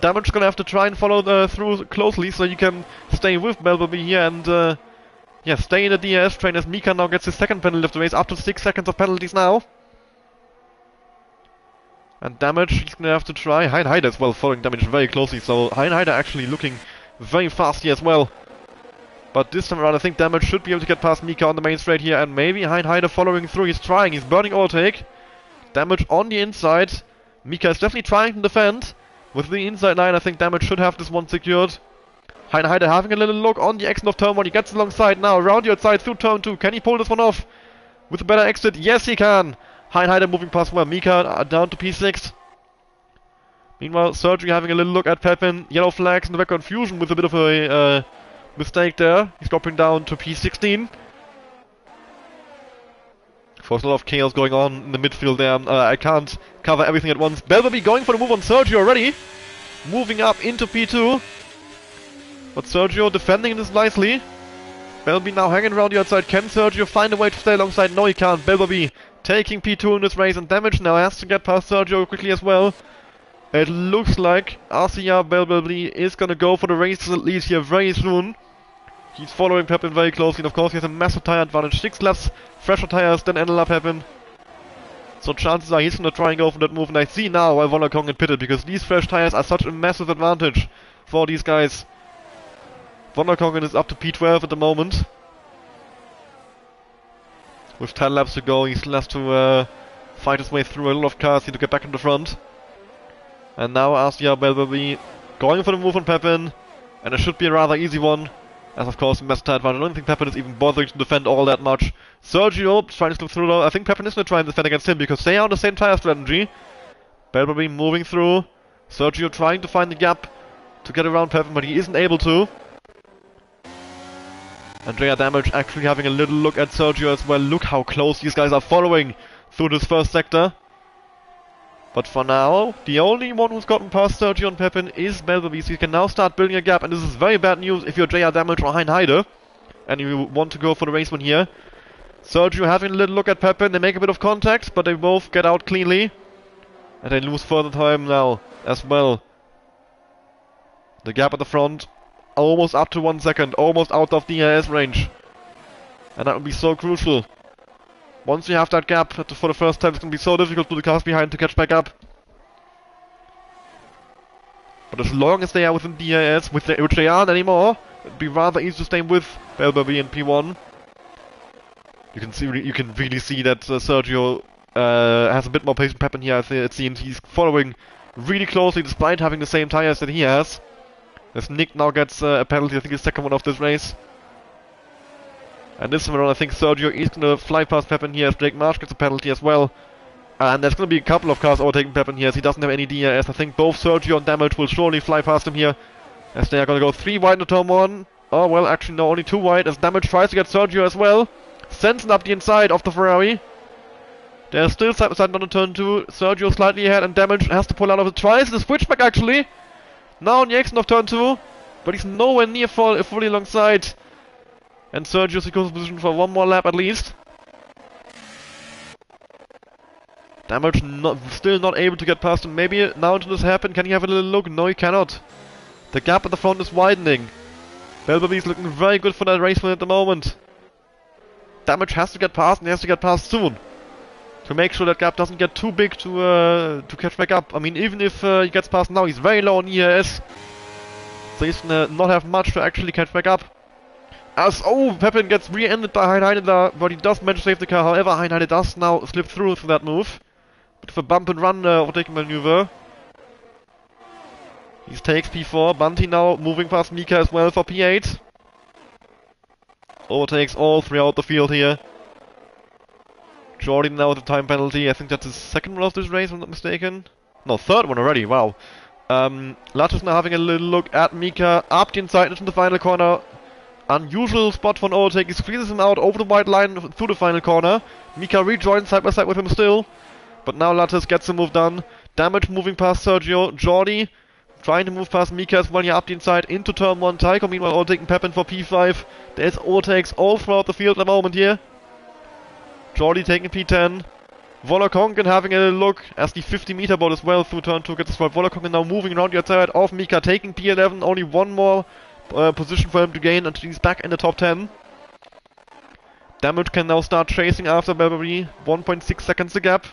Damage is gonna have to try and follow through closely so you can stay with Belberby here and yeah, stay in the DRS train as Mika now gets his second penalty of the race, up to 6 seconds of penalties now. And damage, he's gonna have to try. Hein as well following damage very closely, so Hein actually looking very fast here as well. But this time around I think damage should be able to get past Mika on the main straight here, and maybe Hein following through. He's trying, he's burning overtake. Damage on the inside. Mika is definitely trying to defend. With the inside line, I think damage should have this one secured. Hein having a little look on the exit of turn 1. He gets alongside now, around the outside through turn 2. Can he pull this one off with a better exit? Yes, he can. Hein moving past well. Mika down to P6. Meanwhile, Sergio having a little look at Pepin. Yellow flags in the background. Fusion with a bit of a mistake there. He's dropping down to P16. There's a lot of chaos going on in the midfield there. I can't cover everything at once. Belberby going for the move on Sergio already. Moving up into P2. But Sergio defending this nicely. Belberby now hanging around the outside. Can Sergio find a way to stay alongside? No, he can't. Belberby taking P2 in this race, and damage now has to get past Sergio quickly as well. It looks like RCR Belberby is gonna go for the race at least here very soon. He's following Pepin very closely, and of course he has a massive tire advantage. 6 laps fresher tires than NLR Pepin. So chances are he's gonna try and go for that move, and I see now why Vodakongen pitted, because these fresh tires are such a massive advantage for these guys. Vodakongen is up to P12 at the moment. With 10 laps to go, he still has to fight his way through a lot of cars here to get back in the front. And now RCR Belberby going for the move on Pepin, and it should be a rather easy one. As of course, massive tire advantage. I don't think Pepin is even bothering to defend all that much. Sergio trying to slip through though. I think Pepin is going to try and defend against him because they are on the same tire strategy. Belberby moving through. Sergio trying to find the gap to get around Pepin, but he isn't able to. Andrea Damage actually having a little look at Sergio as well. Look how close these guys are following through this first sector. But for now, the only one who's gotten past Sergio and Pepin is Belberby, so he can now start building a gap, and this is very bad news if you're JR Damage or Hein and you want to go for the race win here. Sergio having a little look at Pepin, they make a bit of contact, but they both get out cleanly. And they lose further time now as well. The gap at the front, almost up to 1 second, almost out of the DRS range. And that would be so crucial. Once you have that gap for the first time, it's going to be so difficult for the cars behind to catch back up. But as long as they are within DRS, which they aren't anymore, it'd be rather easy to stay with Belbaby in P1. You can really see that Sergio has a bit more pace than Pepin here. It seems he's following really closely despite having the same tires that he has. As Nick now gets a penalty, I think his second one of this race. And this one, I think Sergio is going to fly past Pepin here as Jake Marsh gets a penalty as well. And there's going to be a couple of cars overtaking Pepin here as he doesn't have any DRS. I think both Sergio and Damage will surely fly past him here. As they are going to go 3 wide into turn 1. Oh, well, actually, no, only 2 wide as Damage tries to get Sergio as well. Sends him up the inside of the Ferrari. There's still side by side on the turn 2. Sergio slightly ahead and Damage has to pull out of it. Tries the switchback actually. Now on the exit of turn 2. But he's nowhere near fully alongside. And Sergio secures position for one more lap at least. Damage still not able to get past him. Maybe now until this happen, can he have a little look? No, he cannot. The gap at the front is widening. Belbaby is looking very good for that race win at the moment. Damage has to get past and he has to get past soon. To make sure that gap doesn't get too big to catch back up. I mean, even if he gets past now, he's very low on ERS. So he's gonna not have much to actually catch back up. As, oh, Pepin gets re-ended by Heinheide, but he does manage to save the car. However, Heinheide does now slip through that move. Bit of a bump and run overtaking maneuver. He takes P4. Bunty now moving past Mika as well for P8. Overtakes all throughout the field here. Jordan now with the time penalty. I think that's his second one of this race, if I'm not mistaken. No, third one already, wow. Latus now having a little look at Mika. Up the inside into the final corner. Unusual spot for an overtake. He squeezes him out over the white line through the final corner. Mika rejoins side by side with him still. But now Latus gets the move done. Damage moving past Sergio. Jordi trying to move past Mika as well here up the inside into turn 1. Tycho meanwhile overtaking Pepin for P5. There's overtakes all throughout the field at the moment here. Jordi taking P10. Volokongen having a look as the 50-meter board as well through turn 2 gets destroyed. Volokongen now moving around the outside of Mika, taking P11. Only one more position for him to gain until he's back in the top 10. Damage can now start chasing after Belbaby. 1.6 seconds the gap.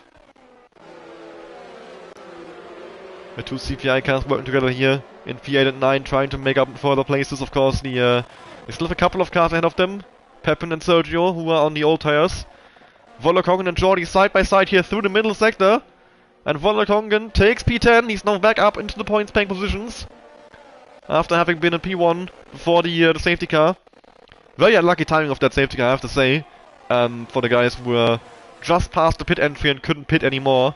The two CPI cars working together here in P8 and 9, trying to make up further places. Of course, they still have a couple of cars ahead of them. Pepin and Sergio, who are on the old tires. Volokongen and Jordi side by side here through the middle sector. And Volokongen takes P10. He's now back up into the points paying positions. After having been in P1 before the safety car. Very unlucky timing of that safety car, I have to say. For the guys who were just past the pit entry and couldn't pit anymore.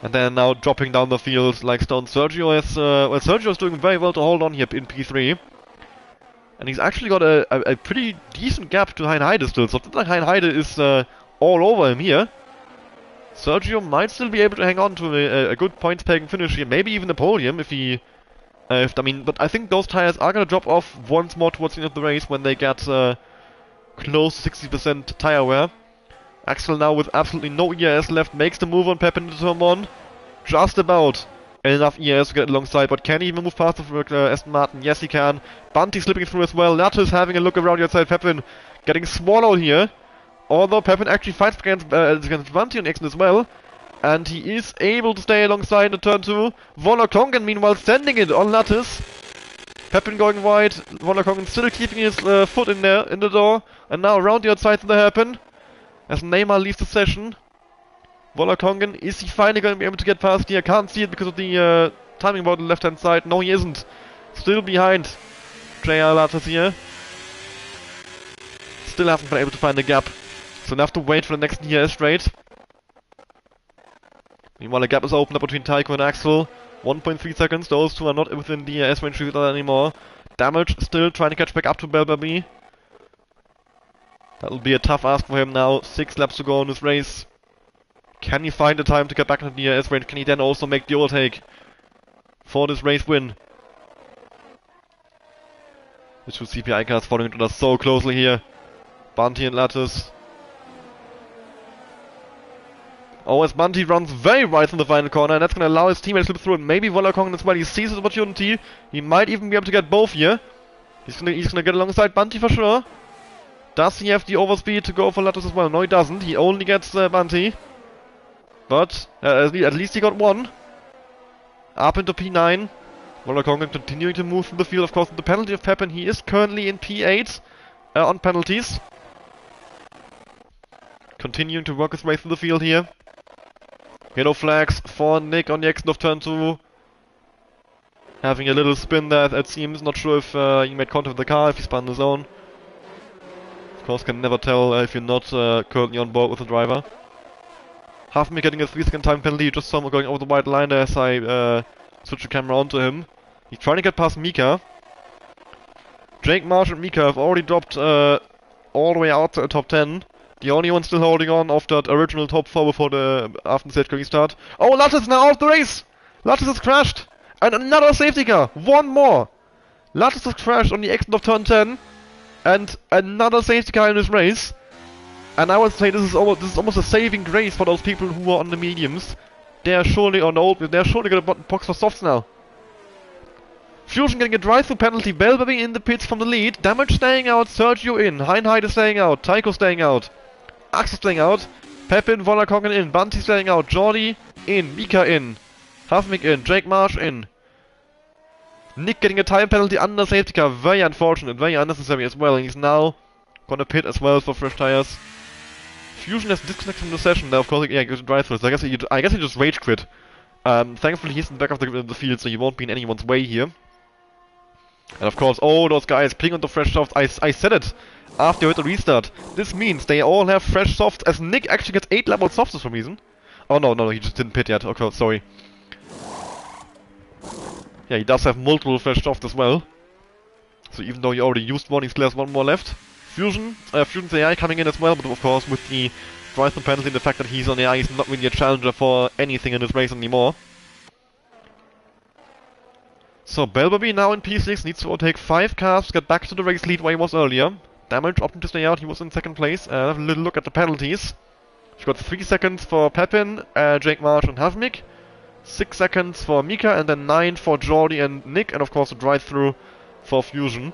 And then now dropping down the field like Stone. Sergio is, well, Sergio is doing very well to hold on here in P3. And he's actually got a pretty decent gap to Heinheide still. So it's not like Heinheide is all over him here. Sergio might still be able to hang on to a good points-pegging finish here. Maybe even a podium if he... I mean, but I think those tires are going to drop off once more towards the end of the race when they get close to 60% tire wear. Axel now with absolutely no ERS left makes the move on Pepin into turn 1. Just about enough ERS to get alongside, but can he even move past the Aston Martin? Yes, he can. Bunty slipping through as well. Latus having a look around the outside. Pepin getting swallowed here. Although Pepin actually fights against Bunty on the exit as well. And he is able to stay alongside in turn 2. Volokongen meanwhile sending it on Latus. Pepin going wide. Volokongen still keeping his foot in there, in the door. And now around the outside to the hairpin. As Neymar leaves the session. Volokongen, is he finally going to be able to get past here? I can't see it because of the timing about the left hand side. No, he isn't. Still behind JR Latus here. Still hasn't been able to find the gap. So they have to wait for the next DRS straight. Meanwhile, the gap is opened up between Tycho and Axel. 1.3 seconds. Those two are not within DRS range anymore. Damage still trying to catch back up to Belbaby. That'll be a tough ask for him now. 6 laps to go in this race. Can he find the time to get back into the DRS range? Can he then also make the overtake for this race win? The two CPI cars following each other so closely here. Bunty and Latus. Oh, as Bunty runs very wide from the final corner, and that's going to allow his teammate to slip through. And maybe Volokongen as well. He sees his opportunity. He might even be able to get both here. He's gonna get alongside Bunty for sure. Does he have the overspeed to go for Lattice as well? No, he doesn't. He only gets Bunty. But at least he got one. Up into P9. Wolakongan continuing to move through the field. Of course, with the penalty of Pepin, he is currently in P8 on penalties. Continuing to work his way through the field here. Yellow flags for Nick on the exit of turn 2. Having a little spin there, it seems. Not sure if he made contact with the car, if he spun his own. Of course, can never tell if you're not currently on board with the driver. Halfme getting a 3-second time penalty. You just saw him going over the white line there as I switch the camera onto him. He's trying to get past Mika. Jake Marsh and Mika have already dropped all the way out to the top 10. The only one still holding on of that original top 4 before the after the stage going start. Oh, Lattice now out the race! Lattice has crashed! And another safety car! One more! Lattice has crashed on the exit of turn 10. And another safety car in this race. And I would say this is almost a saving grace for those people who are on the mediums. They are surely on the old, they're surely gonna box for softs now. Fusion getting a drive-through penalty, Belbaby in the pits from the lead, Damage staying out, Sergio in, Heinheide staying out, Tycho staying out, Axel staying out, Pepin, Wolakongan in, Bunty staying out, Jordi in, Mika in, Hafmik in, Jake Marsh in. Nick getting a time penalty under safety car, very unfortunate, very unnecessary as well, and he's now gonna pit as well for fresh tires. Fusion has disconnected from the session, now of course, yeah, he goes to drive-through, so I guess he just rage quit. Thankfully he's in the back of the field, so he won't be in anyone's way here. And of course, oh, those guys playing on the fresh softs, I said it after I hit the restart. This means they all have fresh softs, as Nick actually gets 8 level softs for some reason. Oh no, he just didn't pit yet, okay, sorry. Yeah, he does have multiple fresh softs as well. So even though he already used one, he still has one more left. Fusion's AI coming in as well, but of course with the drive-through penalty and the fact that he's on AI, he's not really a challenger for anything in this race anymore. So Belbaby now in P6 needs to overtake 5 cars to get back to the race lead where he was earlier. Damage opting to stay out, he was in 2nd place. Have a little look at the penalties. We've got 3 seconds for Pepin, Jake Marsh and Havmik. 6 seconds for Mika, and then 9 for Jordi and Nick, and of course a drive-through for Fusion.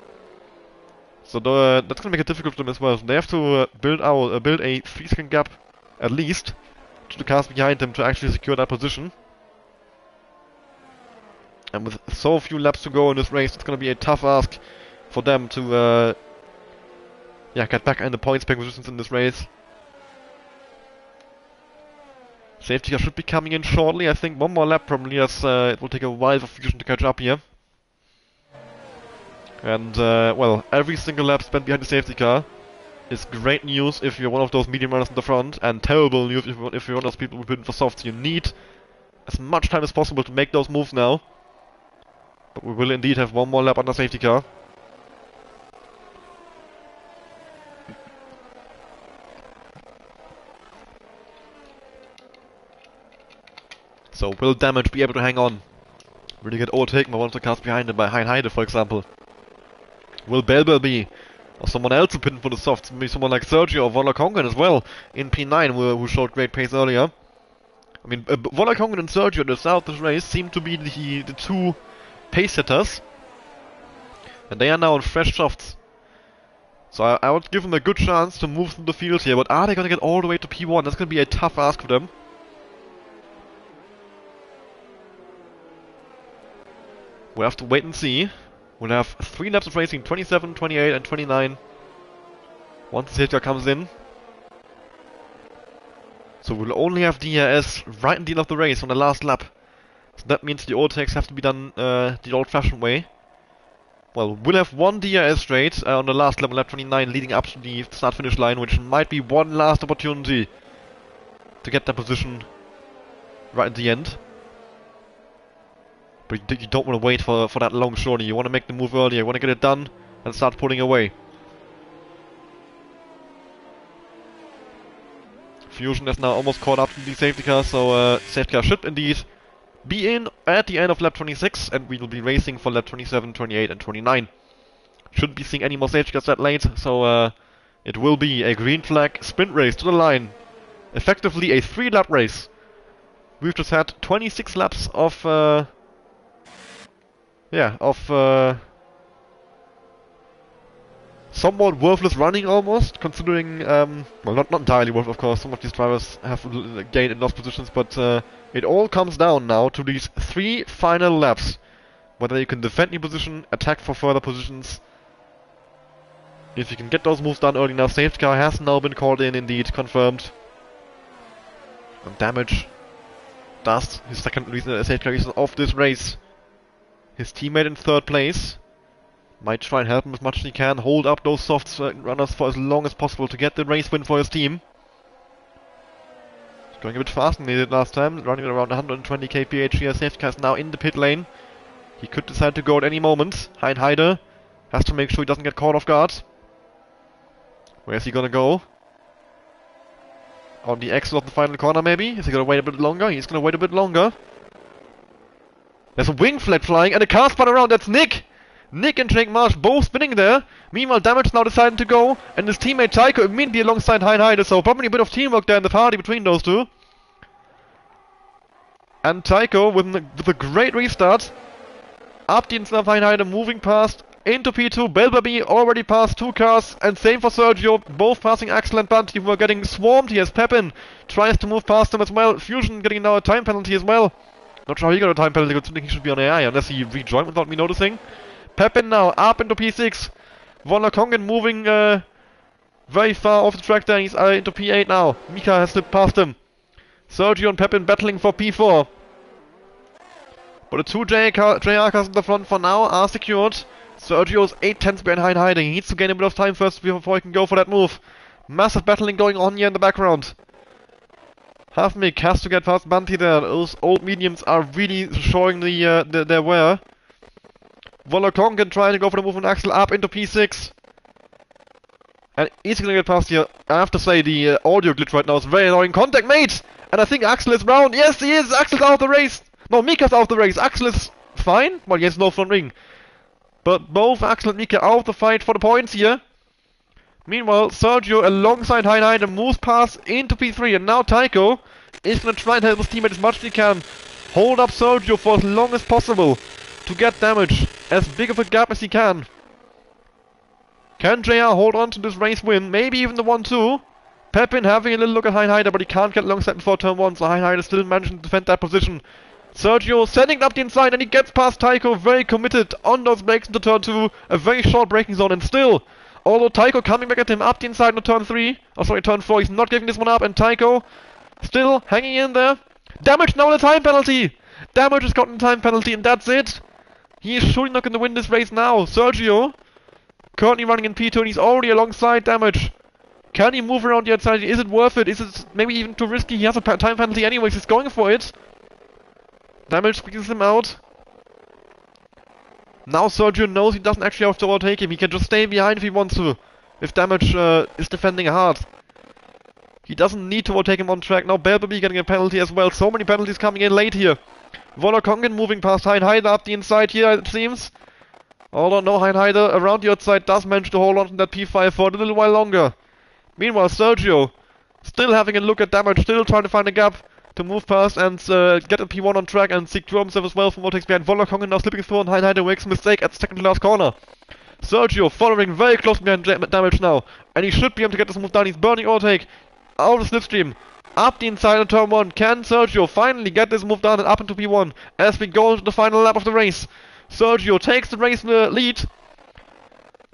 So that's gonna make it difficult for them as well. So they have to build a 3-second gap at least to the cars behind them to actually secure that position. And with so few laps to go in this race, it's gonna be a tough ask for them to get back in the points peg positions in this race. Safety car should be coming in shortly, I think one more lap probably, as it will take a while for Fusion to catch up here. And, well, every single lap spent behind the safety car is great news if you're one of those medium runners in the front, and terrible news if you're one of those people who bid for softs. You need as much time as possible to make those moves now. But we will indeed have one more lap on the safety car. So will Damage be able to hang on? Will he get overtaken by one of the cars behind him, by Heinheide for example? Will Belbaby or someone else who pinned for the softs, maybe someone like Sergio or Wolakongan as well in P9 who showed great pace earlier? I mean, Wolakongan and Sergio at the start of this race seem to be the two pace setters, and they are now on fresh softs. So I would give them a good chance to move through the field here, but are they gonna get all the way to P1? That's gonna be a tough ask for them. We'll have to wait and see. We'll have 3 laps of racing, 27, 28 and 29. Once the safety car comes in. So we'll only have DRS right in the end of the race on the last lap. So that means the overtakes have to be done the old-fashioned way. Well, we'll have one DRS straight on the last lap, on lap 29, leading up to the start-finish line, which might be one last opportunity to get that position right at the end. But you don't want to wait for that long, surely. You want to make the move earlier, you want to get it done and start pulling away. Fusion is now almost caught up to the safety car, so safety car should indeed be in at the end of lap 26, and we will be racing for lap 27, 28 and 29. Shouldn't be seeing any more safety cars that late, so it will be a green flag sprint race to the line. Effectively a 3-lap race. We've just had 26 laps of somewhat worthless running almost, considering, well, not entirely worth, of course. Some of these drivers have gained and lost positions, but it all comes down now to these 3 final laps. Whether you can defend your position, attack for further positions. If you can get those moves done early enough, safety car has now been called in, indeed, confirmed. And Damage does his second safety car reason of this race. His teammate in 3rd place might try and help him as much as he can, hold up those soft runners for as long as possible to get the race win for his team. He's going a bit faster than he did last time, running around 120 kph here. Safety car is now in the pit lane. He could decide to go at any moment. Heider has to make sure he doesn't get caught off guard. Where's he gonna go? On the exit of the final corner, maybe? Is he gonna wait a bit longer? He's gonna wait a bit longer. There's a wing flag flying and a car spun around. That's Nick! Nick and Jake Marsh both spinning there. Meanwhile, Damage now deciding to go, and his teammate Tycho immediately alongside Heider, so probably a bit of teamwork there in the party between those two. And Tycho with a great restart. Up the inside of Heider, moving past into P2. Belbaby already passed 2 cars, and same for Sergio, both passing Axel and Bunty, who are getting swarmed here as Pepin tries to move past them as well. Fusion getting now a time penalty as well. Not sure how he got a time penalty, considering he should be on AI, unless he rejoined without me noticing. Pepin now up into P6. Von Kongen moving very far off the track there. He's into P8 now. Mika has slipped past him. Sergio and Pepin battling for P4. But the 2 JR cars in the front for now are secured. Sergio's 8/10 behind Heider. He needs to gain a bit of time first before he can go for that move. Massive battling going on here in the background. Halfmik has to get past Bunty there. Those old mediums are really showing their wear. Volokongen trying to go for the move on Axel up into P6. And he's gonna get past here. I have to say, the audio glitch right now is very annoying. Contact mate! And I think Axel is round. Yes, he is! Axel's out of the race! No, Mika's out of the race. Axel is fine. Well, he has no front ring. But both Axel and Mika out of the fight for the points here. Meanwhile, Sergio alongside Heider moves past into P3. And now Tycho is gonna try and help his teammate as much as he can. Hold up Sergio for as long as possible to get Damage. As big of a gap as he can. Can JR hold on to this race win? Maybe even the 1-2. Pepin having a little look at Heider, but he can't get alongside before turn 1, so Heider still managing to defend that position. Sergio sending up the inside, and he gets past Tycho, very committed on those brakes into turn 2. A very short braking zone, and still, although Tycho coming back at him up the inside into turn 3, oh sorry, turn 4, he's not giving this one up, and Tycho still hanging in there. Damage now, the time penalty! Damage has gotten a time penalty, and that's it! He is surely not going to win this race now. Sergio, currently running in P2, and he's already alongside Damage. Can he move around the outside? Is it worth it? Is it maybe even too risky? He has a time penalty anyways, he's going for it. Damage squeezes him out. Now Sergio knows he doesn't actually have to overtake him. He can just stay behind if he wants to. If Damage is defending hard. He doesn't need to overtake him on track. Now Belbaby getting a penalty as well. So many penalties coming in late here. Volokongen moving past Heider up the inside here, it seems. Although no, Heider around the outside does manage to hold on to that P5 for a little while longer. Meanwhile, Sergio still having a look at Damage, still trying to find a gap to move past and get a P1 on track and secure himself as well from what takes behind. Volokongen now slipping through, and Heider makes a mistake at the second to last corner. Sergio following very close behind Damage now, and he should be able to get this move done. He's burning overtake out of the slipstream. Up the inside of turn 1. Can Sergio finally get this move done and up into P1 as we go into the final lap of the race? Sergio takes the race lead.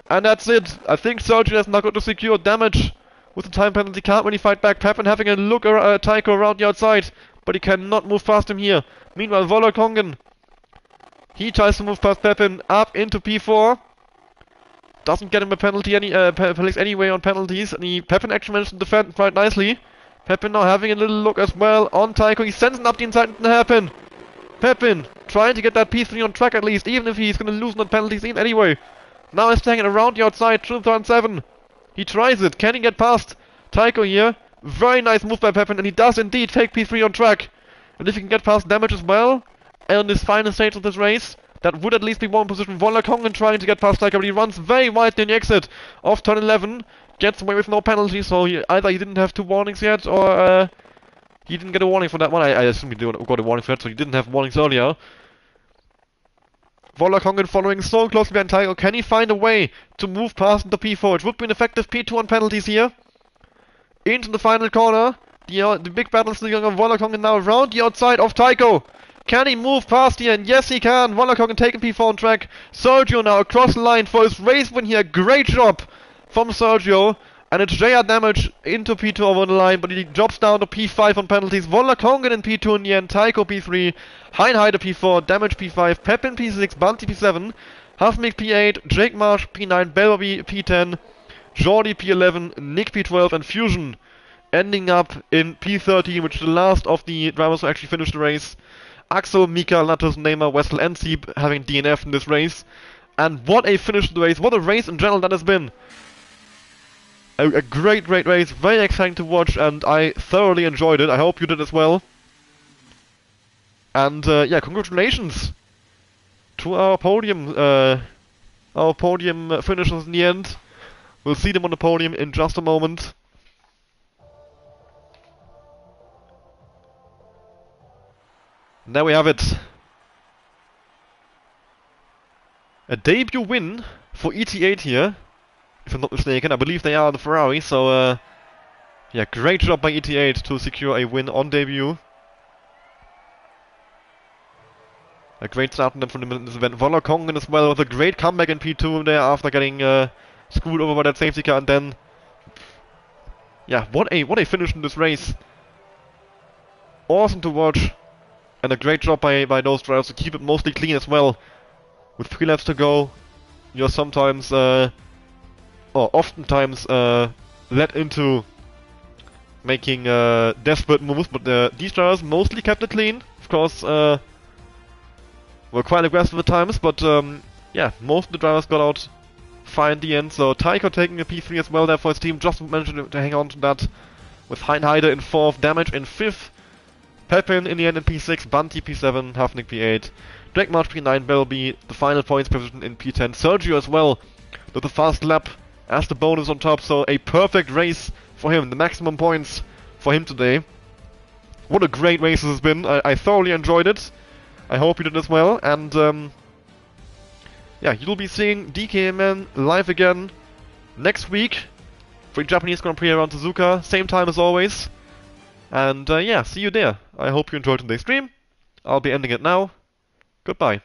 And that's it. I think Sergio has now got to secure Damage with the time penalty. Can't really fight back. Pepin having a look at Tycho around the outside, but he cannot move past him here. Meanwhile, Volokongen, he tries to move past Pepin up into P4. Doesn't get him a penalty anyway on penalties. And Pepin actually managed to defend quite nicely. Pepin now having a little look as well on Tycho. He sends it up the inside into the hairpin. Pepin trying to get that P3 on track at least, even if he's going to lose on penalties anyway. Now he's taking around the outside through turn 7. He tries it. Can he get past Tycho here? Very nice move by Pepin, and he does indeed take P3 on track. And if he can get past Damage as well, and on this final stage of this race, that would at least be one position. Volokongen trying to get past Tycho, but he runs very wide in the exit of turn 11. Gets away with no penalty, so either he didn't have 2 warnings yet, or he didn't get a warning for that one. I assume he got a warning for that, so he didn't have warnings earlier. Vollerkongen following so closely behind Tycho. Can he find a way to move past into P4? It would be an effective P2 on penalties here. Into the final corner. The big battle still going on. Vollerkongen now around the outside of Tycho. Can he move past here? And yes, he can. Vollerkongen taking P4 on track. Sergio now across the line for his race win here. Great job from Sergio. And it's JR damage into P2 over the line, but he drops down to P5 on penalties. Vollerkongen in P2 in the end. Tycho P3. Heinheide P4. Damage P5. Pepin P6. Bunty P7. Hafmik P8. Jake Marsh P9. Belby P10. Jordi P11. Nick P12. And Fusion ending up in P13, which is the last of the drivers who actually finished the race. Axel, Mika, Latus, Neymar, Wessel, and Sieb having DNF in this race. And what a finish to the race. What a race in general that has been. A great race. Very exciting to watch, and I thoroughly enjoyed it. I hope you did as well. And yeah, congratulations to our podium finishers in the end. We'll see them on the podium in just a moment. And there we have it. A debut win for ET8 here, if I'm not mistaken. I believe they are the Ferrari, so yeah, great job by ET8 to secure a win on debut. A great start from them from in this event. Vollerkongen as well with a great comeback in P2 there after getting screwed over by that safety car, and then yeah, what a finish in this race. Awesome to watch. And a great job by those drivers to keep it mostly clean as well. With 3 laps to go, you're sometimes, or oftentimes, led into making desperate moves, but these drivers mostly kept it clean. Of course, were quite aggressive at times, but yeah, most of the drivers got out fine in the end. So Tycho taking a P3 as well there for his team, just managed to hang on to that. With Heinheide in 4th, Damage in 5th. Pepin in the end in P6, Bunty P7, Hafnik P8, Drake March P9, Belby, the final points position in P10. Sergio as well, with the fast lap as the bonus on top, so a perfect race for him, the maximum points for him today. What a great race this has been, I thoroughly enjoyed it. I hope you did as well, and yeah, you'll be seeing DKMN live again next week for the Japanese Grand Prix around Suzuka, same time as always. And yeah, see you there. I hope you enjoyed today's stream. I'll be ending it now. Goodbye.